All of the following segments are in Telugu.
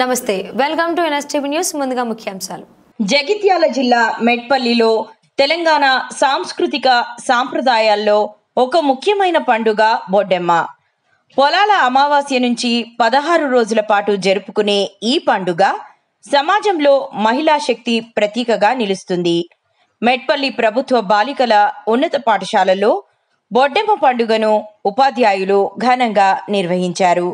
నమస్తే, వెల్కమ్ టు ఎన్ఎస్టీవీ న్యూస్. ముందుగా ముఖ్యాంశాలు. జగిత్యాల జిల్లా మెట్పల్లిలో తెలంగాణ సాంస్కృతిక సాంప్రదాయాల్లో ఒక ముఖ్యమైన పండుగ బొడ్డెమ్మ. పొలాల అమావాస్య నుంచి 16 రోజుల పాటు జరుపుకునే ఈ పండుగ సమాజంలో మహిళా శక్తి ప్రతీకగా నిలుస్తుంది. మెట్పల్లి ప్రభుత్వ బాలికల ఉన్నత పాఠశాలలో బొడ్డెమ్మ పండుగను ఉపాధ్యాయులు ఘనంగా నిర్వహించారు.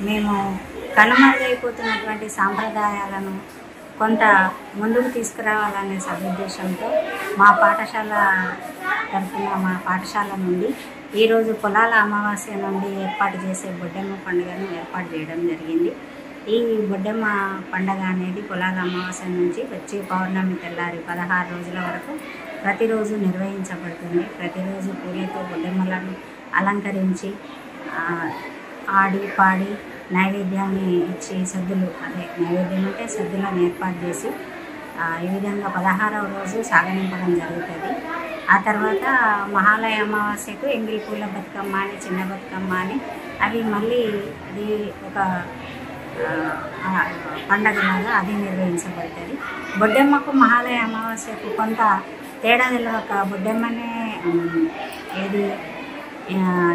మేము కనుమరుగైపోతున్నటువంటి సాంప్రదాయాలను కొంత ముందుకు తీసుకురావాలనే సదుద్దేశంతో మా పాఠశాల తరఫున మా పాఠశాల నుండి ఈరోజు పొలాల అమావాస్య నుండి ఏర్పాటు చేసే బొడ్డెమ్మ పండుగను ఏర్పాటు చేయడం జరిగింది. ఈ బొడ్డెమ్మ పండుగ అనేది పొలాల అమావాస్య నుంచి వచ్చే పౌర్ణమి తెల్లారి 16 రోజుల వరకు ప్రతిరోజు నిర్వహించబడుతుంది. ప్రతిరోజు పూలతో బొడ్డెమ్మలను అలంకరించి ఆడి పాడి నైవేద్యాన్ని ఇచ్చి సద్దులు నైవేద్యం అంటే సద్దులను ఏర్పాటు చేసి ఈ విధంగా 16వ రోజు సాగనింపడం జరుగుతుంది. ఆ తర్వాత మహాలయ అమావాస్యకు ఎంగిలి పూల బతుకమ్మ అని చిన్న బతుకమ్మ అని అవి మళ్ళీ అది ఒక పండగలాగా అది నిర్వహించబడుతుంది. బొడ్డెమ్మకు మహాలయ అమావాస్యకు కొంత తేడా తెలియక బొడ్డెమ్మనే ఏది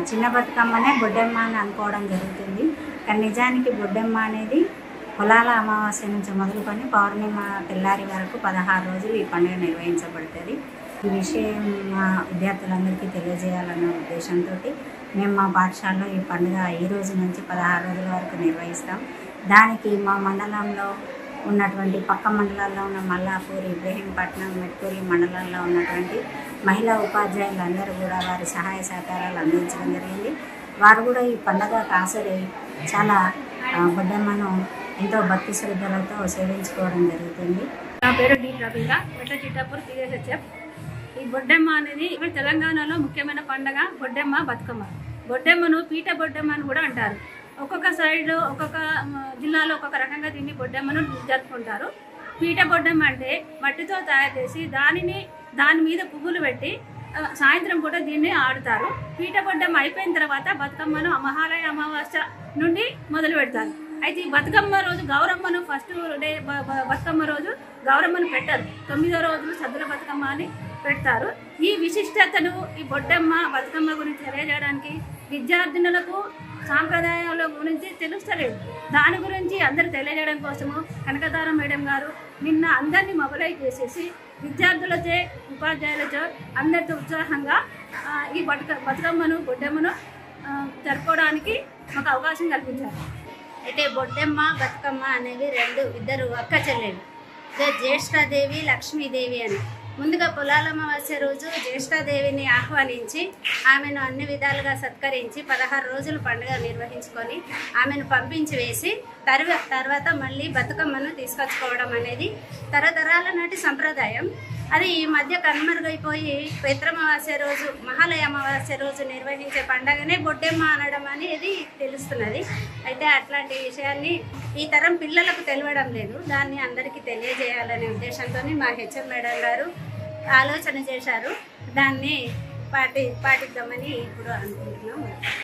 చిన్న బతుకమ్మనే బొడ్డెమ్మ అని అనుకోవడం జరుగుతుంది. కానీ నిజానికి బొడ్డెమ్మ అనేది పొలాల అమావాస్య నుంచి మొదలుకొని పౌర్ణిమ తెల్లారి వరకు 16 రోజులు ఈ పండుగ నిర్వహించబడుతుంది. ఈ విషయం మా విద్యార్థులందరికీ తెలియజేయాలన్న ఉద్దేశంతో మేము మా పాఠశాలలో ఈ పండుగ ఈ రోజు నుంచి 16 రోజుల వరకు నిర్వహిస్తాం. దానికి మా మండలంలో ఉన్నటువంటి పక్క మండలాల్లో ఉన్న మల్లాపూర్, ఇబ్రహీంపట్నం, మెట్పల్లి మండలాల్లో ఉన్నటువంటి మహిళా ఉపాధ్యాయులు అందరూ కూడా వారి సహాయ సహకారాలు అందించడం జరిగింది. వారు కూడా ఈ పండుగకు హాజరై చాలా బొడ్డెమ్మను ఎంతో భక్తి శ్రద్ధలతో సేవించుకోవడం జరుగుతుంది. నా పేరు డి ప్రవీణ, మెట్ల చిట్టాపూర్ PSHF. ఈ బొడ్డెమ్మ అనేది ఇక్కడ తెలంగాణలో ముఖ్యమైన పండుగ బొడ్డెమ్మ బతుకమ్మ. బొడ్డెమ్మను పీట బొడ్డెమ్మ అని కూడా అంటారు. ఒక్కొక్క సైడ్ ఒక్కొక్క జిల్లాలో ఒక్కొక్క రకంగా దీన్ని బొడ్డెమ్మను జరుపుకుంటారు. పీట బొడ్డెమ్మ అంటే మట్టితో తయారు చేసి దాని మీద పువ్వులు పెట్టి సాయంత్రం పూట దీన్ని ఆడుతారు. పీట బొడ్డెమ్మ అయిపోయిన తర్వాత బతుకమ్మను మహాలయ అమావాస్య నుండి మొదలు పెడతారు. అయితే ఈ బతుకమ్మ రోజు గౌరమ్మను ఫస్ట్ డే బతుకమ్మ రోజు గౌరమ్మను పెట్టరు. 9వ రోజు సద్దుల బతుకమ్మ అని పెడతారు. ఈ విశిష్టతను ఈ బొడ్డెమ్మ బతుకమ్మ గురించి తెలియజేయడానికి విద్యార్థినులకు సాంప్రదాయాల గురించి తెలుస్తలేదు. దాని గురించి అందరూ తెలియజేయడం కోసము కనకతార మేడం గారు నిన్న అందరినీ మొబైలైజ్ చేసేసి విద్యార్థులచే ఉపాధ్యాయులతో అందరితో ఉత్సాహంగా ఈ బతుకమ్మను బొడ్డెమ్మను జరుపుకోవడానికి మాకు అవకాశం కల్పించారు. అయితే బొడ్డెమ్మ బతుకమ్మ అనేవి ఇద్దరు అక్క చెల్లెలు, జ్యేష్ఠాదేవి లక్ష్మీదేవి అని. ముందుగా పొలాల అమావాస్య రోజు జ్యేష్ఠాదేవిని ఆహ్వానించి ఆమెను అన్ని విధాలుగా సత్కరించి 16 రోజులు పండుగ నిర్వహించుకొని ఆమెను పంపించి వేసి తర్వాత మళ్ళీ బతుకమ్మను తీసుకొచ్చుకోవడం అనేది తరతరాల నాటి సంప్రదాయం. అది ఈ మధ్య కనుమరుగైపోయి పితృమవాస్య రోజు మహాలయ అమావాస్య రోజు నిర్వహించే పండగనే బొడ్డెమ్మ అనడం అనేది తెలుస్తున్నది. అయితే అట్లాంటి విషయాన్ని ఈ తరం పిల్లలకు తెలియడం లేదు. దాన్ని అందరికీ తెలియజేయాలనే ఉద్దేశంతో మా హెచ్ఎం మేడం గారు ఆలోచన చేశారు. దాన్ని పాటిద్దామని ఇప్పుడు అనుకుంటున్నాం.